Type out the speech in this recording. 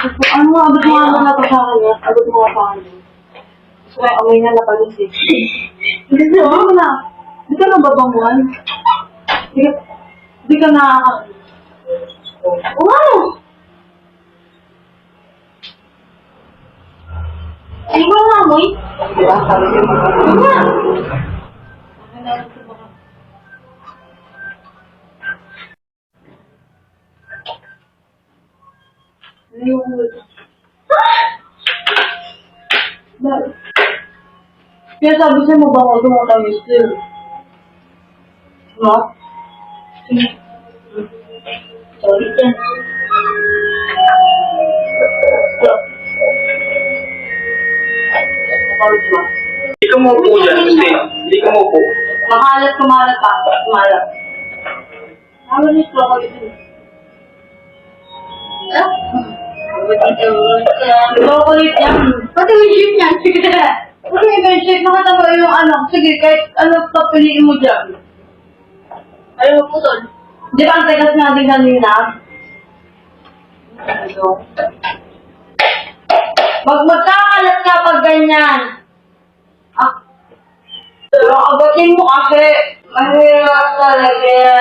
Ano nga, abot mo nga na pa sa akin. Abot mo nga sa akin. Gusto ko yung amoy na napalisip. Hindi mo na. Di ka nababanguan. Di ka na... Wow! Ay, ko na amoy. Diba? Sabi ko yung mga... Diba? Kaya sabi siya mo ba ako tumatamis din? No? Sorry din. Hindi ka maupo dyan, kasi hindi ka maupo. Makalat, kumalat pa. Kumalat. Nakalit ko ako dito. Kulit yan. Pati yung ship niyan. Sige. Pati yung ship, nakataba yung ano. Sige, kahit ano papiliin mo dyan. Ayaw mo putol. Di ba ang tegas nga din kanina? Pag magkakalat ka pag ganyan. Ah. Pero agatin mo kasi mahirap talaga.